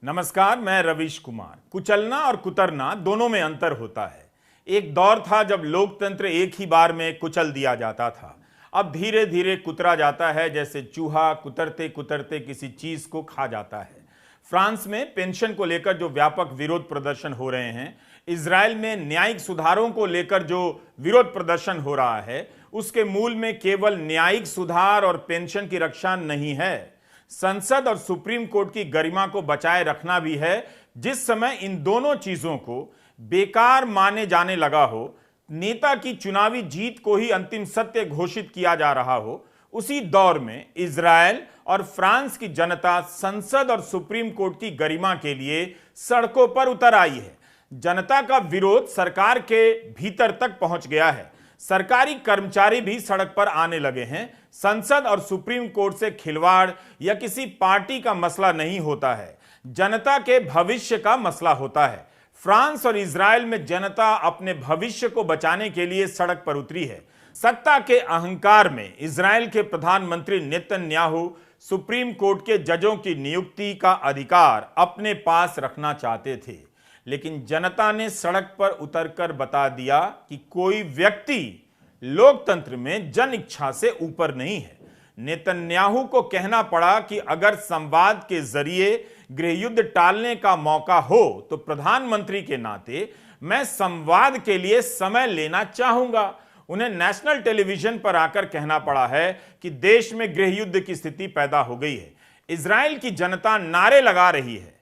नमस्कार, मैं रवीश कुमार। कुचलना और कुतरना दोनों में अंतर होता है। एक दौर था जब लोकतंत्र एक ही बार में कुचल दिया जाता था। अब धीरे धीरे कुतरा जाता है, जैसे चूहा कुतरते कुतरते किसी चीज को खा जाता है। फ्रांस में पेंशन को लेकर जो व्यापक विरोध प्रदर्शन हो रहे हैं, इजराइल में न्यायिक सुधारों को लेकर जो विरोध प्रदर्शन हो रहा है, उसके मूल में केवल न्यायिक सुधार और पेंशन की रक्षा नहीं है, संसद और सुप्रीम कोर्ट की गरिमा को बचाए रखना भी है। जिस समय इन दोनों चीजों को बेकार माने जाने लगा हो, नेता की चुनावी जीत को ही अंतिम सत्य घोषित किया जा रहा हो, उसी दौर में इजराइल और फ्रांस की जनता संसद और सुप्रीम कोर्ट की गरिमा के लिए सड़कों पर उतर आई है। जनता का विरोध सरकार के भीतर तक पहुंच गया है। सरकारी कर्मचारी भी सड़क पर आने लगे हैं। संसद और सुप्रीम कोर्ट से खिलवाड़ या किसी पार्टी का मसला नहीं होता है, जनता के भविष्य का मसला होता है। फ्रांस और इजराइल में जनता अपने भविष्य को बचाने के लिए सड़क पर उतरी है। सत्ता के अहंकार में इजराइल के प्रधानमंत्री नेतन्याहू सुप्रीम कोर्ट के जजों की नियुक्ति का अधिकार अपने पास रखना चाहते थे, लेकिन जनता ने सड़क पर उतरकर बता दिया कि कोई व्यक्ति लोकतंत्र में जन इच्छा से ऊपर नहीं है। नेतन्याहू को कहना पड़ा कि अगर संवाद के जरिए गृहयुद्ध टालने का मौका हो तो प्रधानमंत्री के नाते मैं संवाद के लिए समय लेना चाहूंगा। उन्हें नेशनल टेलीविजन पर आकर कहना पड़ा है कि देश में गृहयुद्ध की स्थिति पैदा हो गई है। इजराइल की जनता नारे लगा रही है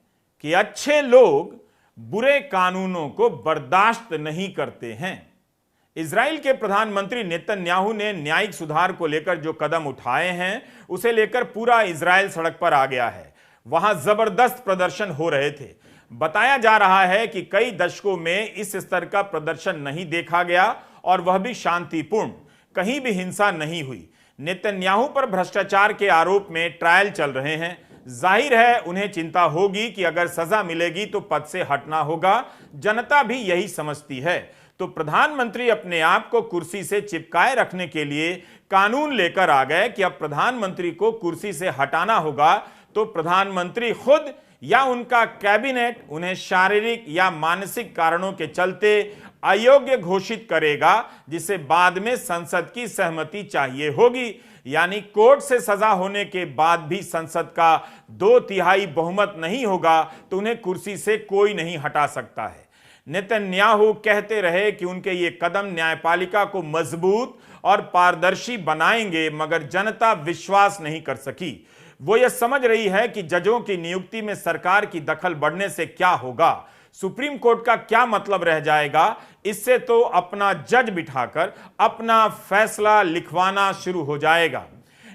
कि अच्छे लोग बुरे कानूनों को बर्दाश्त नहीं करते हैं। इजराइल के प्रधानमंत्री नेतन्याहू ने न्यायिक सुधार को लेकर जो कदम उठाए हैं, उसे लेकर पूरा इजराइल सड़क पर आ गया है। वहां जबरदस्त प्रदर्शन हो रहे थे। बताया जा रहा है कि कई दशकों में इस स्तर का प्रदर्शन नहीं देखा गया और वह भी शांतिपूर्ण, कहीं भी हिंसा नहीं हुई। नेतन्याहू पर भ्रष्टाचार के आरोप में ट्रायल चल रहे हैं। जाहिर है उन्हें चिंता होगी कि अगर सजा मिलेगी तो पद से हटना होगा। जनता भी यही समझती है। तो प्रधानमंत्री अपने आप को कुर्सी से चिपकाए रखने के लिए कानून लेकर आ गए कि अब प्रधानमंत्री को कुर्सी से हटाना होगा तो प्रधानमंत्री खुद या उनका कैबिनेट उन्हें शारीरिक या मानसिक कारणों के चलते अयोग्य घोषित करेगा, जिसे बाद में संसद की सहमति चाहिए होगी। यानी कोर्ट से सजा होने के बाद भी संसद का 2/3 बहुमत नहीं होगा तो उन्हें कुर्सी से कोई नहीं हटा सकता है। नेतन्याहू कहते रहे कि उनके ये कदम न्यायपालिका को मजबूत और पारदर्शी बनाएंगे, मगर जनता विश्वास नहीं कर सकी। वो ये समझ रही है कि जजों की नियुक्ति में सरकार की दखल बढ़ने से क्या होगा, सुप्रीम कोर्ट का क्या मतलब रह जाएगा। इससे तो अपना जज बिठाकर अपना फैसला लिखवाना शुरू हो जाएगा।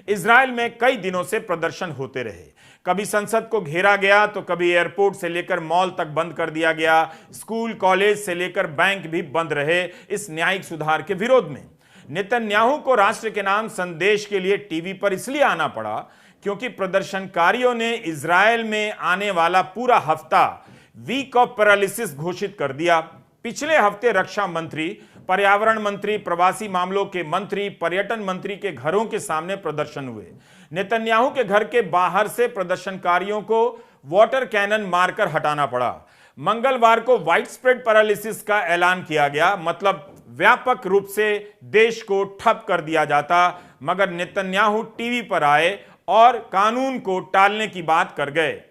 इजराइल में कई दिनों से प्रदर्शन होते रहे। कभी संसद को घेरा गया तो कभी एयरपोर्ट से लेकर मॉल तक बंद कर दिया गया। स्कूल कॉलेज से लेकर बैंक भी बंद रहे इस न्यायिक सुधार के विरोध में। नेतन्याहू को राष्ट्र के नाम संदेश के लिए टीवी पर इसलिए आना पड़ा क्योंकि प्रदर्शनकारियों ने इजराइल में आने वाला पूरा हफ्ता वीक ऑफ पैरालिसिस घोषित कर दिया। पिछले हफ्ते रक्षा मंत्री, पर्यावरण मंत्री, प्रवासी मामलों के मंत्री, पर्यटन मंत्री के घरों के सामने प्रदर्शन हुए। नेतन्याहू के घर के बाहर से प्रदर्शनकारियों को वाटर कैनन मारकर हटाना पड़ा। मंगलवार को वाइड स्प्रेड पैरालिसिस का ऐलान किया गया, मतलब व्यापक रूप से देश को ठप कर दिया जाता, मगर नेतन्याहू टीवी पर आए और कानून को टालने की बात कर गए।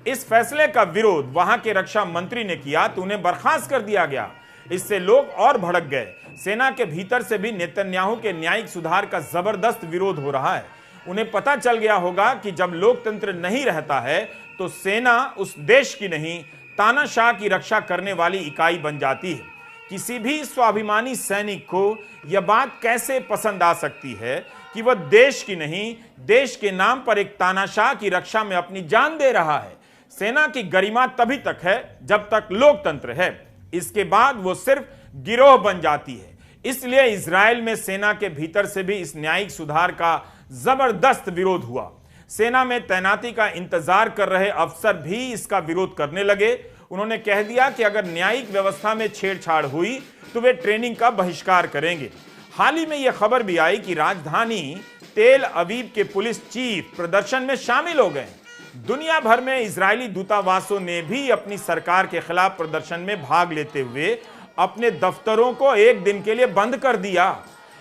इस फैसले का विरोध वहां के रक्षा मंत्री ने किया तो उन्हें बर्खास्त कर दिया गया। इससे लोग और भड़क गए। सेना के भीतर से भी नेतन्याहू के न्यायिक सुधार का जबरदस्त विरोध हो रहा है। उन्हें पता चल गया होगा कि जब लोकतंत्र नहीं रहता है तो सेना उस देश की नहीं, तानाशाह की रक्षा करने वाली इकाई बन जाती है। किसी भी स्वाभिमानी सैनिक को यह बात कैसे पसंद आ सकती है कि वह देश की नहीं, देश के नाम पर एक तानाशाह की रक्षा में अपनी जान दे रहा है। सेना की गरिमा तभी तक है जब तक लोकतंत्र है, इसके बाद वो सिर्फ गिरोह बन जाती है। इसलिए इजराइल में सेना के भीतर से भी इस न्यायिक सुधार का जबरदस्त विरोध हुआ। सेना में तैनाती का इंतजार कर रहे अफसर भी इसका विरोध करने लगे। उन्होंने कह दिया कि अगर न्यायिक व्यवस्था में छेड़छाड़ हुई तो वे ट्रेनिंग का बहिष्कार करेंगे। हाल ही में यह खबर भी आई कि राजधानी तेल अवीव के पुलिस चीफ प्रदर्शन में शामिल हो गए। दुनिया भर में इजरायली दूतावासों ने भी अपनी सरकार के खिलाफ प्रदर्शन में भाग लेते हुए अपने दफ्तरों को एक दिन के लिए बंद कर दिया।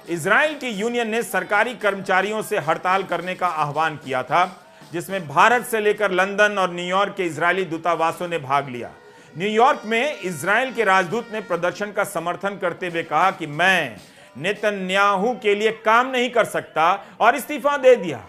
इजराइल की यूनियन ने सरकारी कर्मचारियों से हड़ताल करने का आह्वान किया था, जिसमें भारत से लेकर लंदन और न्यूयॉर्क के इजरायली दूतावासों ने भाग लिया। न्यूयॉर्क में इजराइल के राजदूत ने प्रदर्शन का समर्थन करते हुए कहा कि मैं नेतन्याहू के लिए काम नहीं कर सकता और इस्तीफा दे दिया।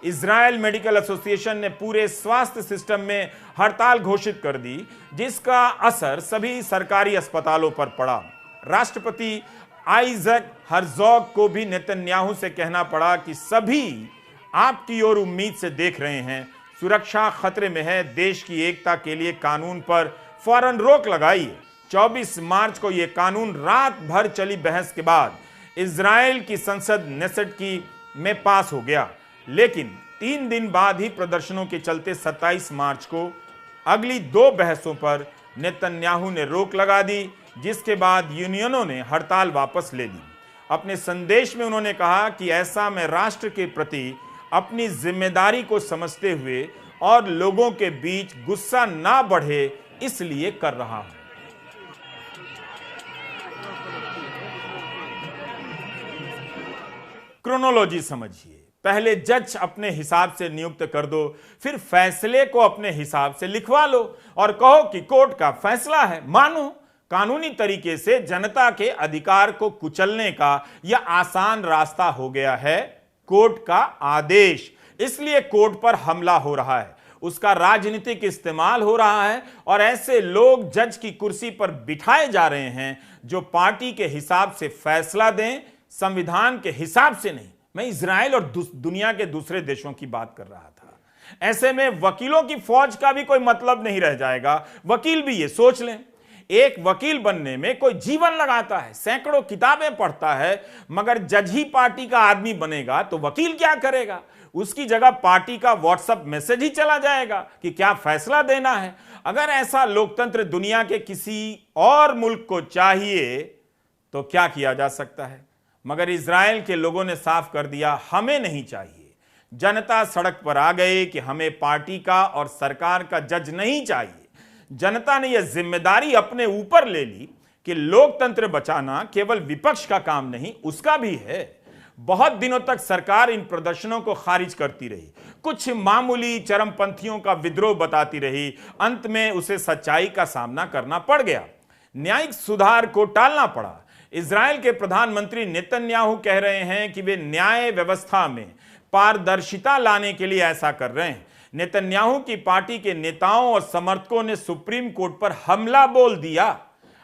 इजराइल मेडिकल एसोसिएशन ने पूरे स्वास्थ्य सिस्टम में हड़ताल घोषित कर दी, जिसका असर सभी सरकारी अस्पतालों पर पड़ा। राष्ट्रपति आइजक हर्जोग को भी नेतन्याहू से कहना पड़ा कि सभी आपकी ओर उम्मीद से देख रहे हैं, सुरक्षा खतरे में है, देश की एकता के लिए कानून पर फौरन रोक लगाइए। 24 मार्च को यह कानून रात भर चली बहस के बाद इजराइल की संसद नेसेट की में पास हो गया, लेकिन 3 दिन बाद ही प्रदर्शनों के चलते 27 मार्च को अगली 2 बहसों पर नेतन्याहू ने रोक लगा दी, जिसके बाद यूनियनों ने हड़ताल वापस ले ली। अपने संदेश में उन्होंने कहा कि ऐसा मैं राष्ट्र के प्रति अपनी जिम्मेदारी को समझते हुए और लोगों के बीच गुस्सा ना बढ़े इसलिए कर रहा हूं। क्रोनोलॉजी समझिए। पहले जज अपने हिसाब से नियुक्त कर दो, फिर फैसले को अपने हिसाब से लिखवा लो और कहो कि कोर्ट का फैसला है, मानो। कानूनी तरीके से जनता के अधिकार को कुचलने का यह आसान रास्ता हो गया है कोर्ट का आदेश। इसलिए कोर्ट पर हमला हो रहा है, उसका राजनीतिक इस्तेमाल हो रहा है और ऐसे लोग जज की कुर्सी पर बिठाए जा रहे हैं जो पार्टी के हिसाब से फैसला दें, संविधान के हिसाब से नहीं। मैं इजराइल और दुनिया के दूसरे देशों की बात कर रहा था। ऐसे में वकीलों की फौज का भी कोई मतलब नहीं रह जाएगा। वकील भी ये सोच लें, एक वकील बनने में कोई जीवन लगाता है, सैकड़ों किताबें पढ़ता है, मगर जज ही पार्टी का आदमी बनेगा तो वकील क्या करेगा? उसकी जगह पार्टी का व्हाट्सएप मैसेज ही चला जाएगा कि क्या फैसला देना है। अगर ऐसा लोकतंत्र दुनिया के किसी और मुल्क को चाहिए तो क्या किया जा सकता है? मगर इजराइल के लोगों ने साफ कर दिया, हमें नहीं चाहिए। जनता सड़क पर आ गए कि हमें पार्टी का और सरकार का जज नहीं चाहिए। जनता ने यह जिम्मेदारी अपने ऊपर ले ली कि लोकतंत्र बचाना केवल विपक्ष का काम नहीं, उसका भी है। बहुत दिनों तक सरकार इन प्रदर्शनों को खारिज करती रही, कुछ मामूली चरमपंथियों का विद्रोह बताती रही। अंत में उसे सच्चाई का सामना करना पड़ गया, न्यायिक सुधार को टालना पड़ा। इजराइल के प्रधानमंत्री नेतन्याहू कह रहे हैं कि वे न्याय व्यवस्था में पारदर्शिता लाने के लिए ऐसा कर रहे हैं। नेतन्याहू की पार्टी के नेताओं और समर्थकों ने सुप्रीम कोर्ट पर हमला बोल दिया।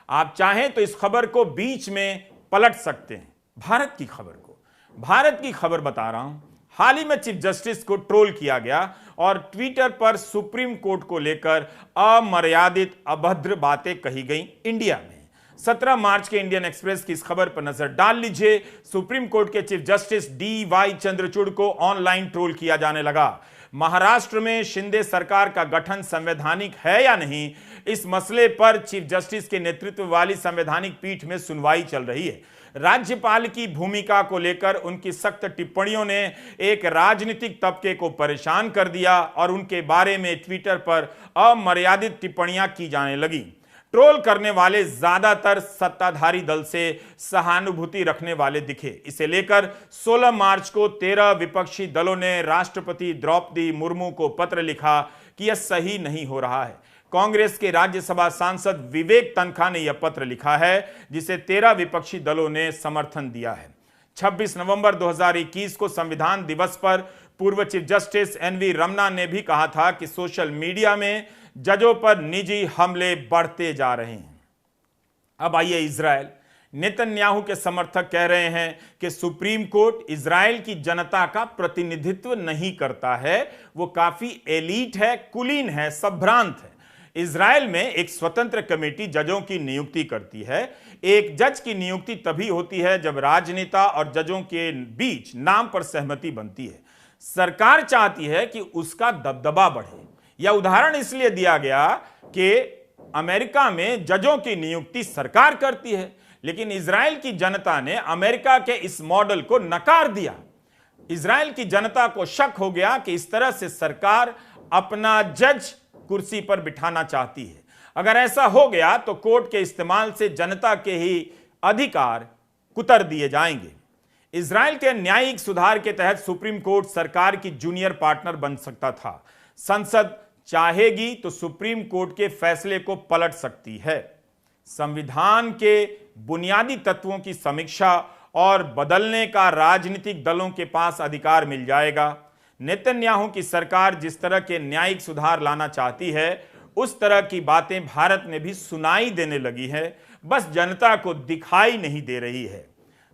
आप चाहें तो इस खबर को बीच में पलट सकते हैं। भारत की खबर बता रहा हूं। हाल ही में चीफ जस्टिस को ट्रोल किया गया और ट्विटर पर सुप्रीम कोर्ट को लेकर अमर्यादित अभद्र बातें कही गई इंडिया में। 17 मार्च के इंडियन एक्सप्रेस की इस खबर पर नजर डाल लीजिए। सुप्रीम कोर्ट के चीफ जस्टिस DY चंद्रचूड़ को ऑनलाइन ट्रोल किया जाने लगा। महाराष्ट्र में शिंदे सरकार का गठन संवैधानिक है या नहीं, इस मसले पर चीफ जस्टिस के नेतृत्व वाली संवैधानिक पीठ में सुनवाई चल रही है। राज्यपाल की भूमिका को लेकर उनकी सख्त टिप्पणियों ने एक राजनीतिक तबके को परेशान कर दिया और उनके बारे में ट्विटर पर अमर्यादित टिप्पणियां की जाने लगी। ट्रोल करने वाले ज्यादातर सत्ताधारी दल से सहानुभूति रखने वाले दिखे। इसे लेकर 16 मार्च को 13 विपक्षी दलों ने राष्ट्रपति द्रौपदी मुर्मू को पत्र लिखा कि यह सही नहीं हो रहा है। कांग्रेस के राज्यसभा सांसद विवेक तन्खा ने यह पत्र लिखा है, जिसे 13 विपक्षी दलों ने समर्थन दिया है। 26 नवंबर 2021 को संविधान दिवस पर पूर्व चीफ जस्टिस NV रमना ने भी कहा था कि सोशल मीडिया में जजों पर निजी हमले बढ़ते जा रहे हैं। अब आइए इजराइल। नेतन्याहू के समर्थक कह रहे हैं कि सुप्रीम कोर्ट इजराइल की जनता का प्रतिनिधित्व नहीं करता है, वो काफी एलीट है, कुलीन है, संभ्रांत है। इजराइल में एक स्वतंत्र कमेटी जजों की नियुक्ति करती है। एक जज की नियुक्ति तभी होती है जब राजनेता और जजों के बीच नाम पर सहमति बनती है। सरकार चाहती है कि उसका दबदबा बढ़े। यह उदाहरण इसलिए दिया गया कि अमेरिका में जजों की नियुक्ति सरकार करती है, लेकिन इजराइल की जनता ने अमेरिका के इस मॉडल को नकार दिया। इजराइल की जनता को शक हो गया कि इस तरह से सरकार अपना जज कुर्सी पर बिठाना चाहती है। अगर ऐसा हो गया तो कोर्ट के इस्तेमाल से जनता के ही अधिकार कुतर दिए जाएंगे। इजराइल के न्यायिक सुधार के तहत सुप्रीम कोर्ट सरकार की जूनियर पार्टनर बन सकता था। संसद चाहेगी तो सुप्रीम कोर्ट के फैसले को पलट सकती है। संविधान के बुनियादी तत्वों की समीक्षा और बदलने का राजनीतिक दलों के पास अधिकार मिल जाएगा। नेतन्याहू की सरकार जिस तरह के न्यायिक सुधार लाना चाहती है उस तरह की बातें भारत में भी सुनाई देने लगी है, बस जनता को दिखाई नहीं दे रही है।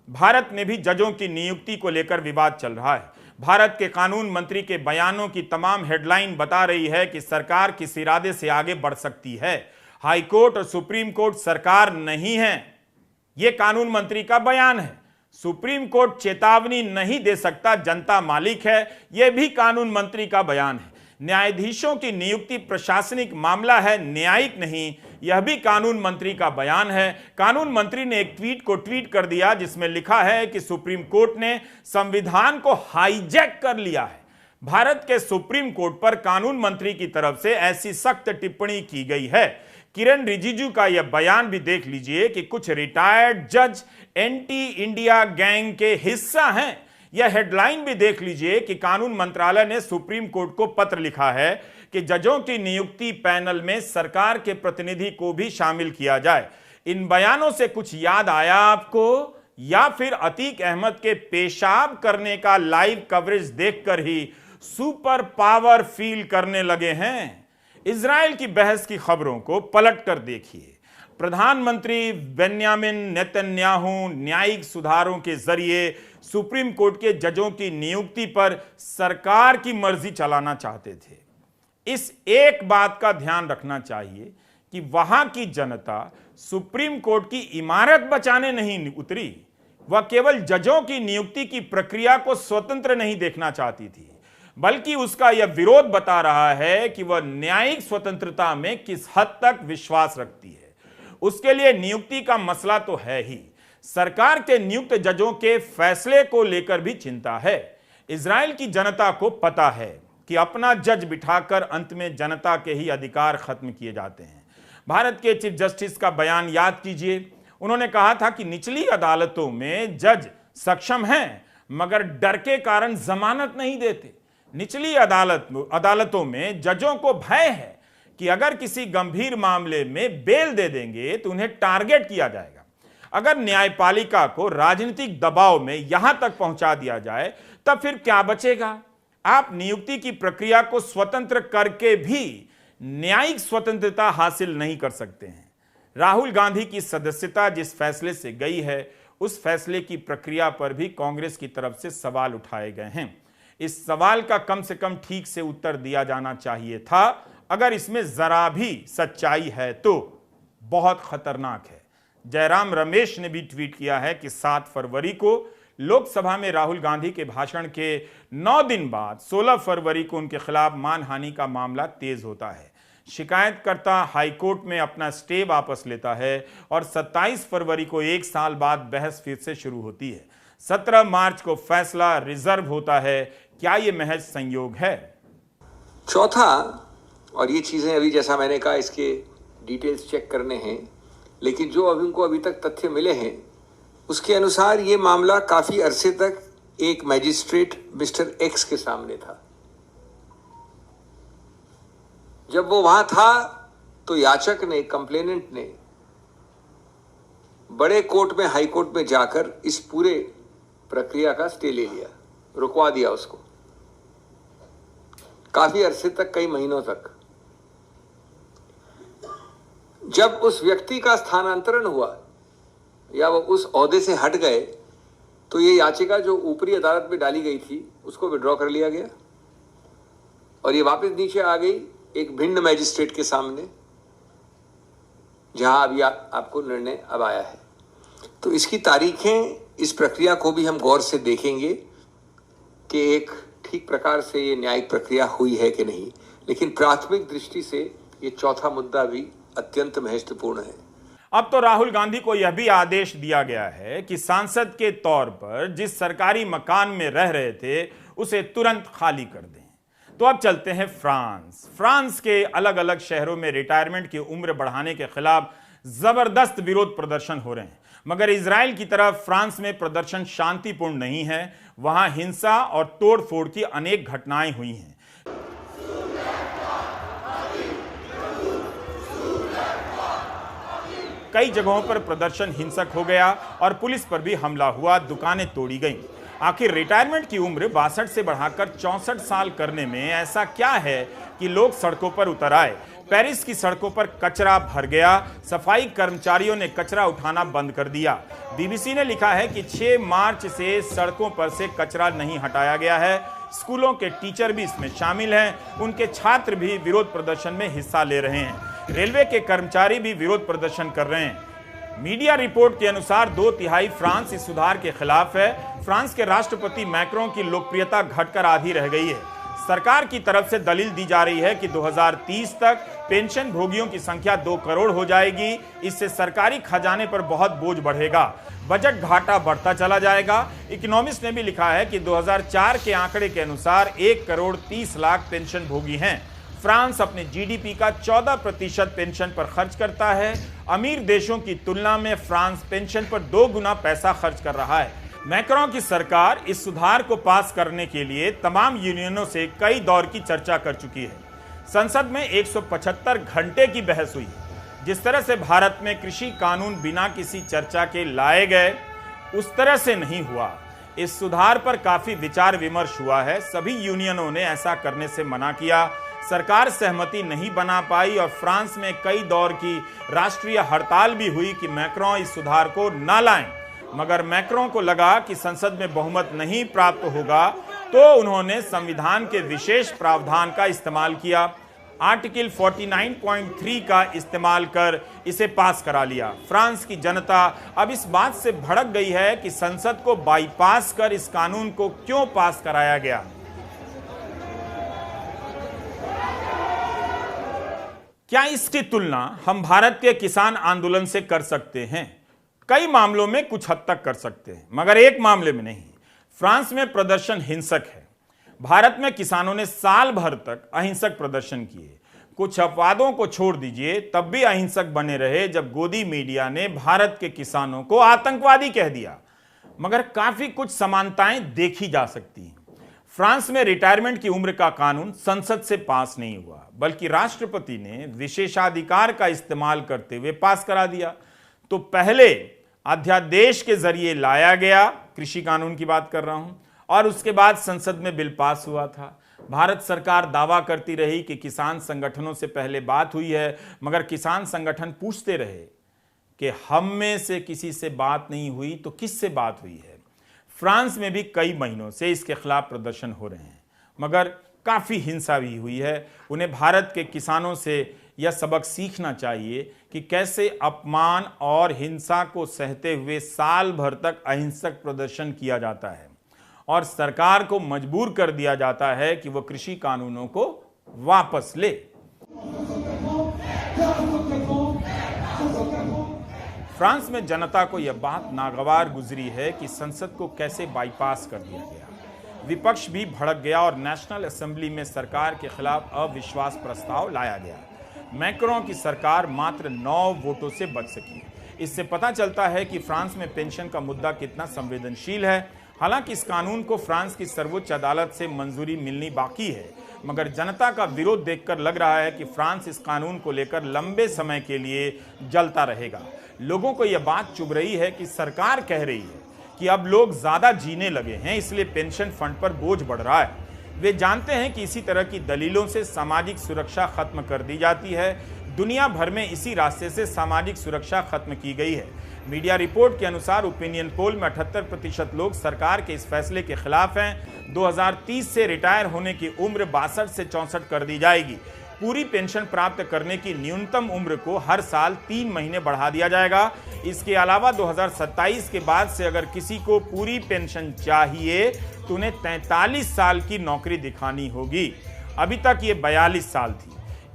भारत में भी जजों की नियुक्ति को लेकर विवाद चल रहा है। भारत के कानून मंत्री के बयानों की तमाम हेडलाइन बता रही है कि सरकार किस इरादे से आगे बढ़ सकती है। हाई कोर्ट और सुप्रीम कोर्ट सरकार नहीं है, यह कानून मंत्री का बयान है। सुप्रीम कोर्ट चेतावनी नहीं दे सकता, जनता मालिक है, यह भी कानून मंत्री का बयान है। न्यायाधीशों की नियुक्ति प्रशासनिक मामला है, न्यायिक नहीं, यह भी कानून मंत्री का बयान है। कानून मंत्री ने एक ट्वीट को ट्वीट कर दिया जिसमें लिखा है कि सुप्रीम कोर्ट ने संविधान को हाईजैक कर लिया है। भारत के सुप्रीम कोर्ट पर कानून मंत्री की तरफ से ऐसी सख्त टिप्पणी की गई है। किरण रिजिजू का यह बयान भी देख लीजिए कि कुछ रिटायर्ड जज एंटी इंडिया गैंग के हिस्सा हैं। यह हेडलाइन भी देख लीजिए कि कानून मंत्रालय ने सुप्रीम कोर्ट को पत्र लिखा है कि जजों की नियुक्ति पैनल में सरकार के प्रतिनिधि को भी शामिल किया जाए। इन बयानों से कुछ याद आया आपको, या फिर अतीक अहमद के पेशाब करने का लाइव कवरेज देखकर ही सुपर पावर फील करने लगे हैं? इजराइल की बहस की खबरों को पलट कर देखिए। प्रधानमंत्री बेन्यामिन नेतन्याहू न्यायिक सुधारों के जरिए सुप्रीम कोर्ट के जजों की नियुक्ति पर सरकार की मर्जी चलाना चाहते थे। इस एक बात का ध्यान रखना चाहिए कि वहां की जनता सुप्रीम कोर्ट की इमारत बचाने नहीं उतरी, वह केवल जजों की नियुक्ति की प्रक्रिया को स्वतंत्र नहीं देखना चाहती थी, बल्कि उसका यह विरोध बता रहा है कि वह न्यायिक स्वतंत्रता में किस हद तक विश्वास रखती है। उसके लिए नियुक्ति का मसला तो है ही, सरकार के नियुक्त जजों के फैसले को लेकर भी चिंता है। इजराइल की जनता को पता है कि अपना जज बिठाकर अंत में जनता के ही अधिकार खत्म किए जाते हैं। भारत के चीफ जस्टिस का बयान याद कीजिए। उन्होंने कहा था कि निचली अदालतों में जज सक्षम हैं मगर डर के कारण जमानत नहीं देते। निचली अदालतों में जजों को भय है कि अगर किसी गंभीर मामले में बेल दे देंगे तो उन्हें टारगेट किया जाएगा। अगर न्यायपालिका को राजनीतिक दबाव में यहां तक पहुंचा दिया जाए तब फिर क्या बचेगा? आप नियुक्ति की प्रक्रिया को स्वतंत्र करके भी न्यायिक स्वतंत्रता हासिल नहीं कर सकते हैं। राहुल गांधी की सदस्यता जिस फैसले से गई है उस फैसले की प्रक्रिया पर भी कांग्रेस की तरफ से सवाल उठाए गए हैं। इस सवाल का कम से कम ठीक से उत्तर दिया जाना चाहिए था। अगर इसमें जरा भी सच्चाई है तो बहुत खतरनाक है। जयराम रमेश ने भी ट्वीट किया है कि 7 फरवरी को लोकसभा में राहुल गांधी के भाषण के 9 दिन बाद 16 फरवरी को उनके खिलाफ मानहानि का मामला तेज होता है। शिकायतकर्ता हाईकोर्ट में अपना स्टे वापस लेता है और 27 फरवरी को 1 साल बाद बहस फिर से शुरू होती है। 17 मार्च को फैसला रिजर्व होता है। क्या यह महज संयोग है? चौथा, और ये चीज़ें अभी जैसा मैंने कहा इसके डिटेल्स चेक करने हैं, लेकिन जो अभी उनको अभी तक तथ्य मिले हैं उसके अनुसार ये मामला काफ़ी अरसे तक एक मैजिस्ट्रेट मिस्टर एक्स के सामने था। जब वो वहाँ था तो याचक ने, कंप्लेनेंट ने बड़े कोर्ट में, हाई कोर्ट में जाकर इस पूरे प्रक्रिया का स्टे ले लिया, रुकवा दिया उसको काफ़ी अरसे तक, कई महीनों तक। जब उस व्यक्ति का स्थानांतरण हुआ या वो उस ओहदे से हट गए तो ये याचिका जो ऊपरी अदालत में डाली गई थी उसको विड्रॉ कर लिया गया और ये वापस नीचे आ गई एक भिन्न मैजिस्ट्रेट के सामने, जहां अभी आपको निर्णय अब आया है। तो इसकी तारीखें, इस प्रक्रिया को भी हम गौर से देखेंगे कि एक ठीक प्रकार से ये न्यायिक प्रक्रिया हुई है कि नहीं। लेकिन प्राथमिक दृष्टि से ये चौथा मुद्दा भी अत्यंत महत्वपूर्ण है। अब तो राहुल गांधी को यह भी आदेश दिया गया है कि सांसद के तौर पर जिस सरकारी मकान में रह रहे थे उसे तुरंत खाली कर दें। तो अब चलते हैं फ्रांस के अलग अलग शहरों में रिटायरमेंट की उम्र बढ़ाने के खिलाफ जबरदस्त विरोध प्रदर्शन हो रहे हैं, मगर इजराइल की तरफ फ्रांस में प्रदर्शन शांतिपूर्ण नहीं है। वहां हिंसा और तोड़फोड़ की अनेक घटनाएं हुई हैं। कई जगहों पर प्रदर्शन हिंसक हो गया और पुलिस पर भी हमला हुआ, दुकानें तोड़ी गईं। आखिर रिटायरमेंट की उम्र 62 से बढ़ाकर 64 साल करने में ऐसा क्या है कि लोग सड़कों पर उतर आए? पेरिस की सड़कों पर कचरा भर गया, सफाई कर्मचारियों ने कचरा उठाना बंद कर दिया। बीबीसी ने लिखा है कि 6 मार्च से सड़कों पर से कचरा नहीं हटाया गया है। स्कूलों के टीचर भी इसमें शामिल हैं, उनके छात्र भी विरोध प्रदर्शन में हिस्सा ले रहे हैं। रेलवे के कर्मचारी भी विरोध प्रदर्शन कर रहे हैं। मीडिया रिपोर्ट के अनुसार 2/3 फ्रांस इस सुधार के खिलाफ है। फ्रांस के राष्ट्रपति मैक्रों की लोकप्रियता घटकर आधी रह गई है। सरकार की तरफ से दलील दी जा रही है कि 2030 तक पेंशन भोगियों की संख्या 2 करोड़ हो जाएगी। इससे सरकारी खजाने पर बहुत बोझ बढ़ेगा, बजट घाटा बढ़ता चला जाएगा। इकोनॉमिस्ट ने भी लिखा है कि 2004 के आंकड़े के अनुसार 1 करोड़ 30 लाख पेंशन भोगी हैं। फ्रांस अपने जीडीपी का 14% पेंशन पर खर्च करता है। अमीर देशों की तुलना में फ्रांस पेंशन पर 2 गुना पैसा खर्च कर रहा है। मैक्रों की सरकार इस सुधार को पास करने के लिए तमाम यूनियनों से कई दौर की चर्चा कर चुकी है। संसद में 175 घंटे की बहस हुई। जिस तरह से भारत में कृषि कानून बिना किसी चर्चा के लाए गए, उस तरह से नहीं हुआ। इस सुधार पर काफी विचार विमर्श हुआ है। सभी यूनियनों ने ऐसा करने से मना किया। सरकार सहमति नहीं बना पाई और फ्रांस में कई दौर की राष्ट्रीय हड़ताल भी हुई कि मैक्रों इस सुधार को न लाएं। मगर मैक्रों को लगा कि संसद में बहुमत नहीं प्राप्त होगा, तो उन्होंने संविधान के विशेष प्रावधान का इस्तेमाल किया। आर्टिकल 49.3 का इस्तेमाल कर इसे पास करा लिया। फ्रांस की जनता अब इस बात से भड़क गई है कि संसद को बाईपास कर इस कानून को क्यों पास कराया गया। क्या इसकी तुलना हम भारत के किसान आंदोलन से कर सकते हैं? कई मामलों में कुछ हद तक कर सकते हैं, मगर एक मामले में नहीं। फ्रांस में प्रदर्शन हिंसक है। भारत में किसानों ने साल भर तक अहिंसक प्रदर्शन किए। कुछ अपवादों को छोड़ दीजिए, तब भी अहिंसक बने रहे जब गोदी मीडिया ने भारत के किसानों को आतंकवादी कह दिया। मगर काफी कुछ समानताएं देखी जा सकती हैं। फ्रांस में रिटायरमेंट की उम्र का कानून संसद से पास नहीं हुआ, बल्कि राष्ट्रपति ने विशेषाधिकार का इस्तेमाल करते हुए पास करा दिया। तो पहले अध्यादेश के जरिए लाया गया, कृषि कानून की बात कर रहा हूं, और उसके बाद संसद में बिल पास हुआ था। भारत सरकार दावा करती रही कि किसान संगठनों से पहले बात हुई है, मगर किसान संगठन पूछते रहे कि हम में से किसी से बात नहीं हुई तो किससे बात हुई है। फ्रांस में भी कई महीनों से इसके खिलाफ प्रदर्शन हो रहे हैं, मगर काफी हिंसा भी हुई है। उन्हें भारत के किसानों से यह सबक सीखना चाहिए कि कैसे अपमान और हिंसा को सहते हुए साल भर तक अहिंसक प्रदर्शन किया जाता है और सरकार को मजबूर कर दिया जाता है कि वह कृषि कानूनों को वापस ले। फ्रांस में जनता को यह बात नागवार गुजरी है कि संसद को कैसे बाईपास कर दिया गया। विपक्ष भी भड़क गया और नेशनल असेंबली में सरकार के खिलाफ अविश्वास प्रस्ताव लाया गया। मैक्रों की सरकार मात्र 9 वोटों से बच सकी। इससे पता चलता है कि फ्रांस में पेंशन का मुद्दा कितना संवेदनशील है। हालांकि इस कानून को फ्रांस की सर्वोच्च अदालत से मंजूरी मिलनी बाकी है, मगर जनता का विरोध देखकर लग रहा है कि फ्रांस इस कानून को लेकर लंबे समय के लिए जलता रहेगा। लोगों को यह बात चुभ रही है कि सरकार कह रही है कि अब लोग ज्यादा जीने लगे हैं, इसलिए पेंशन फंड पर बोझ बढ़ रहा है। वे जानते हैं कि इसी तरह की दलीलों से सामाजिक सुरक्षा खत्म कर दी जाती है। दुनिया भर में इसी रास्ते से सामाजिक सुरक्षा खत्म की गई है। मीडिया रिपोर्ट के अनुसार ओपिनियन पोल में 78% लोग सरकार के इस फैसले के खिलाफ हैं। 2030 से रिटायर होने की उम्र 62 से 64 कर दी जाएगी। पूरी पेंशन प्राप्त करने की न्यूनतम उम्र को हर साल 3 महीने बढ़ा दिया जाएगा। इसके अलावा 2027 के बाद से अगर किसी को पूरी पेंशन चाहिए तो उन्हें 43 साल की नौकरी दिखानी होगी। अभी तक ये 42 साल थी।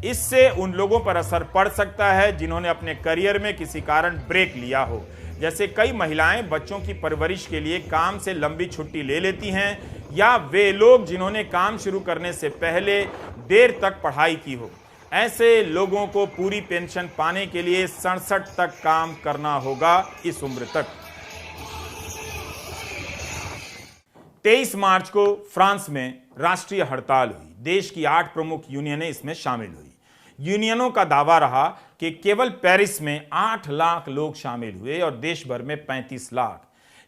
इससे उन लोगों पर असर पड़ सकता है जिन्होंने अपने करियर में किसी कारण ब्रेक लिया हो, जैसे कई महिलाएं बच्चों की परवरिश के लिए काम से लंबी छुट्टी ले लेती हैं, या वे लोग जिन्होंने काम शुरू करने से पहले देर तक पढ़ाई की हो। ऐसे लोगों को पूरी पेंशन पाने के लिए 67 तक काम करना होगा इस उम्र तक। 23 मार्च को फ्रांस में राष्ट्रीय हड़ताल हुई। देश की 8 प्रमुख यूनियनें इसमें शामिल हुई। यूनियनों का दावा रहा कि केवल पेरिस में 8 लाख लोग शामिल हुए और देश भर में 35 लाख।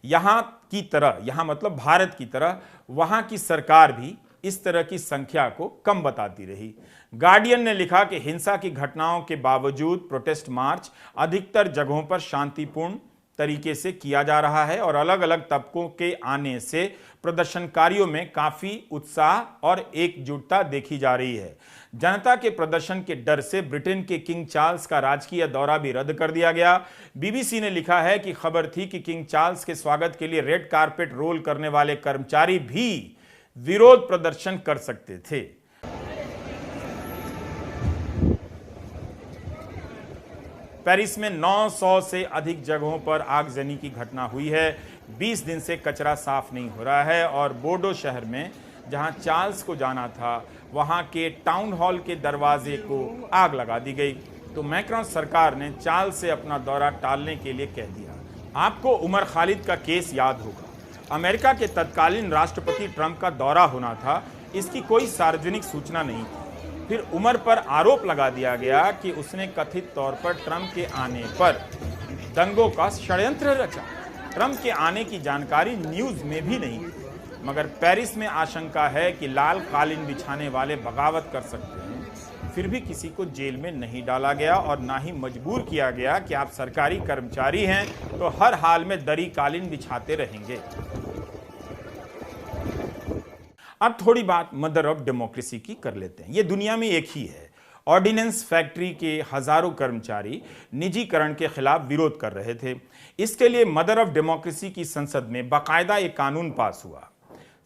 यहां मतलब भारत की तरह वहां की सरकार भी इस तरह की संख्या को कम बताती रही। गार्डियन ने लिखा कि हिंसा की घटनाओं के बावजूद प्रोटेस्ट मार्च अधिकतर जगहों पर शांतिपूर्ण तरीके से किया जा रहा है और अलग अलग तबकों के आने से प्रदर्शनकारियों में काफी उत्साह और एकजुटता देखी जा रही है। जनता के प्रदर्शन के डर से ब्रिटेन के किंग चार्ल्स का राजकीय दौरा भी रद्द कर दिया गया। बीबीसी ने लिखा है कि खबर थी कि किंग चार्ल्स के स्वागत के लिए रेड कारपेट रोल करने वाले कर्मचारी भी विरोध प्रदर्शन कर सकते थे। पेरिस में 900 से अधिक जगहों पर आगजनी की घटना हुई है। 20 दिन से कचरा साफ नहीं हो रहा है और बोर्डो शहर में जहां चार्ल्स को जाना था वहां के टाउन हॉल के दरवाजे को आग लगा दी गई। तो मैक्रोन सरकार ने चार्ल्स से अपना दौरा टालने के लिए कह दिया। आपको उमर खालिद का केस याद होगा। अमेरिका के तत्कालीन राष्ट्रपति ट्रंप का दौरा होना था, इसकी कोई सार्वजनिक सूचना नहीं थी। फिर उमर पर आरोप लगा दिया गया कि उसने कथित तौर पर ट्रंप के आने पर दंगों का षड्यंत्र रचा। ट्रंप के आने की जानकारी न्यूज में भी नहीं थी। मगर पेरिस में आशंका है कि लाल कालीन बिछाने वाले बगावत कर सकते हैं। फिर भी किसी को जेल में नहीं डाला गया और ना ही मजबूर किया गया कि आप सरकारी कर्मचारी हैं तो हर हाल में दरी कालीन बिछाते रहेंगे। अब थोड़ी बात मदर ऑफ डेमोक्रेसी की कर लेते हैं। ये दुनिया में एक ही है। ऑर्डिनेंस फैक्ट्री के हजारों कर्मचारी निजीकरण के खिलाफ विरोध कर रहे थे। इसके लिए मदर ऑफ डेमोक्रेसी की संसद में बाकायदा एक कानून पास हुआ।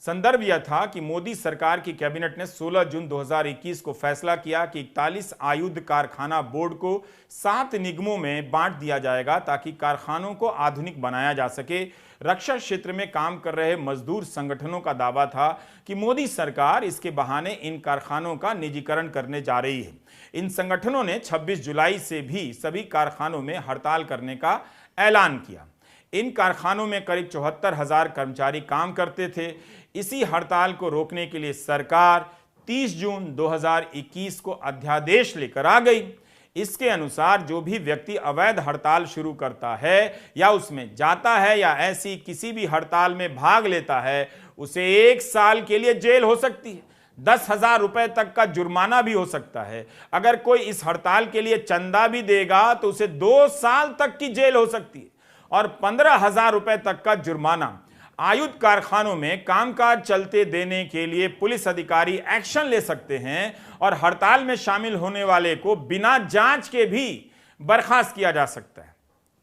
संदर्भ यह था कि मोदी सरकार की कैबिनेट ने 16 जून 2021 को फैसला किया कि 41 आयुध कारखाना बोर्ड को 7 निगमों में बांट दिया जाएगा ताकि कारखानों को आधुनिक बनाया जा सके। रक्षा क्षेत्र में काम कर रहे मजदूर संगठनों का दावा था कि मोदी सरकार इसके बहाने इन कारखानों का निजीकरण करने जा रही है। इन संगठनों ने 26 जुलाई से भी सभी कारखानों में हड़ताल करने का ऐलान किया। इन कारखानों में करीब 74,000 कर्मचारी काम करते थे। इसी हड़ताल को रोकने के लिए सरकार 30 जून 2021 को अध्यादेश लेकर आ गई। इसके अनुसार जो भी व्यक्ति अवैध हड़ताल शुरू करता है या उसमें जाता है या ऐसी किसी भी हड़ताल में भाग लेता है उसे 1 साल के लिए जेल हो सकती है। 10,000 रुपए तक का जुर्माना भी हो सकता है। अगर कोई इस हड़ताल के लिए चंदा भी देगा तो उसे 2 साल तक की जेल हो सकती है और 15,000 रुपए तक का जुर्माना। आयुध कारखानों में कामकाज चलते देने के लिए पुलिस अधिकारी एक्शन ले सकते हैं और हड़ताल में शामिल होने वाले को बिना जांच के भी बर्खास्त किया जा सकता है।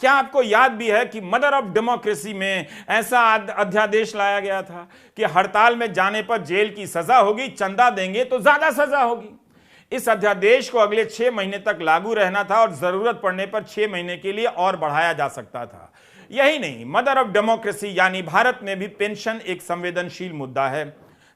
क्या आपको याद भी है कि मदर ऑफ डेमोक्रेसी में ऐसा अध्यादेश लाया गया था कि हड़ताल में जाने पर जेल की सजा होगी, चंदा देंगे तो ज्यादा सजा होगी। इस अध्यादेश को अगले 6 महीने तक लागू रहना था और जरूरत पड़ने पर 6 महीने के लिए और बढ़ाया जा सकता था। यही नहीं, मदर ऑफ डेमोक्रेसी यानी भारत में भी पेंशन एक संवेदनशील मुद्दा है।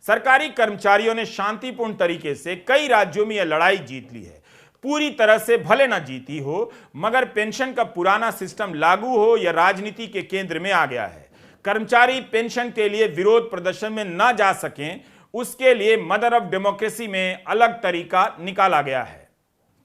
सरकारी कर्मचारियों ने शांतिपूर्ण तरीके से कई राज्यों में यह लड़ाई जीत ली है। पूरी तरह से भले ना जीती हो, मगर पेंशन का पुराना सिस्टम लागू हो या राजनीति के केंद्र में आ गया है। कर्मचारी पेंशन के लिए विरोध प्रदर्शन में न जा सकें, उसके लिए मदर ऑफ डेमोक्रेसी में अलग तरीका निकाला गया है।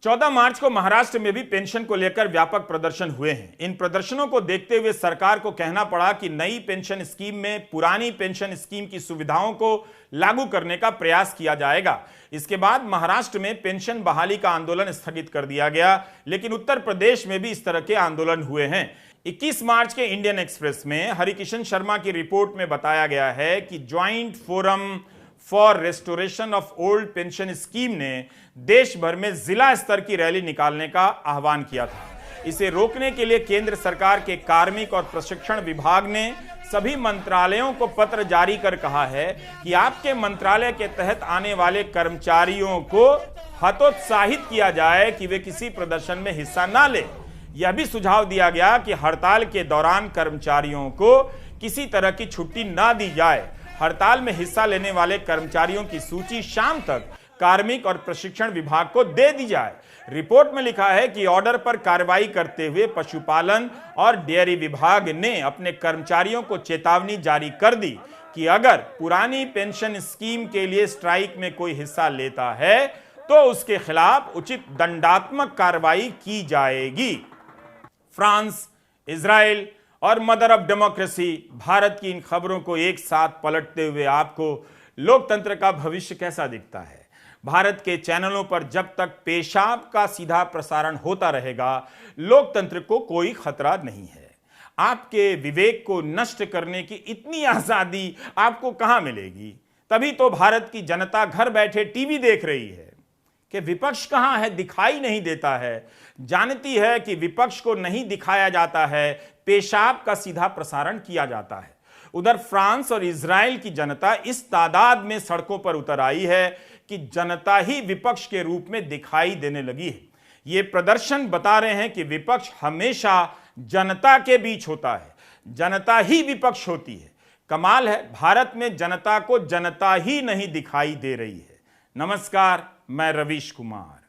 14 मार्च को महाराष्ट्र में भी पेंशन को लेकर व्यापक प्रदर्शन हुए हैं। इन प्रदर्शनों को देखते हुए सरकार को कहना पड़ा कि नई पेंशन स्कीम में पुरानी पेंशन स्कीम की सुविधाओं को लागू करने का प्रयास किया जाएगा। इसके बाद महाराष्ट्र में पेंशन बहाली का आंदोलन स्थगित कर दिया गया, लेकिन उत्तर प्रदेश में भी इस तरह के आंदोलन हुए हैं। 21 मार्च के इंडियन एक्सप्रेस में हरिकिशन शर्मा की रिपोर्ट में बताया गया है कि joint forum for restoration of old pension scheme ने देश भर में जिला स्तर की रैली निकालने का आह्वान किया था। इसे रोकने के लिए केंद्र सरकार के कार्मिक और प्रशिक्षण विभाग ने सभी मंत्रालयों को पत्र जारी कर कहा है कि आपके मंत्रालय के तहत आने वाले कर्मचारियों को हतोत्साहित किया जाए कि वे किसी प्रदर्शन में हिस्सा ना लें। यह भी सुझाव दिया गया कि हड़ताल के दौरान कर्मचारियों को किसी तरह की छुट्टी ना दी जाए। हड़ताल में हिस्सा लेने वाले कर्मचारियों की सूची शाम तक कार्मिक और प्रशिक्षण विभाग को दे दी जाए। रिपोर्ट में लिखा है कि ऑर्डर पर कार्रवाई करते हुए पशुपालन और डेयरी विभाग ने अपने कर्मचारियों को चेतावनी जारी कर दी कि अगर पुरानी पेंशन स्कीम के लिए स्ट्राइक में कोई हिस्सा लेता है तो उसके खिलाफ उचित दंडात्मक कार्रवाई की जाएगी। फ्रांस, इजराइल और मदर ऑफ डेमोक्रेसी, भारत की इन खबरों को एक साथ पलटते हुए आपको लोकतंत्र का भविष्य कैसा दिखता है? भारत के चैनलों पर जब तक पेशाब का सीधा प्रसारण होता रहेगा, लोकतंत्र को कोई खतरा नहीं है। आपके विवेक को नष्ट करने की इतनी आजादी आपको कहां मिलेगी? तभी तो भारत की जनता घर बैठे टीवी देख रही है कि विपक्ष कहां है, दिखाई नहीं देता है। जानती है कि विपक्ष को नहीं दिखाया जाता है, पेशाब का सीधा प्रसारण किया जाता है। उधर फ्रांस और इजराइल की जनता इस तादाद में सड़कों पर उतर आई है कि जनता ही विपक्ष के रूप में दिखाई देने लगी है। ये प्रदर्शन बता रहे हैं कि विपक्ष हमेशा जनता के बीच होता है, जनता ही विपक्ष होती है। कमाल है, भारत में जनता को जनता ही नहीं दिखाई दे रही है। नमस्कार, मैं रवीश कुमार।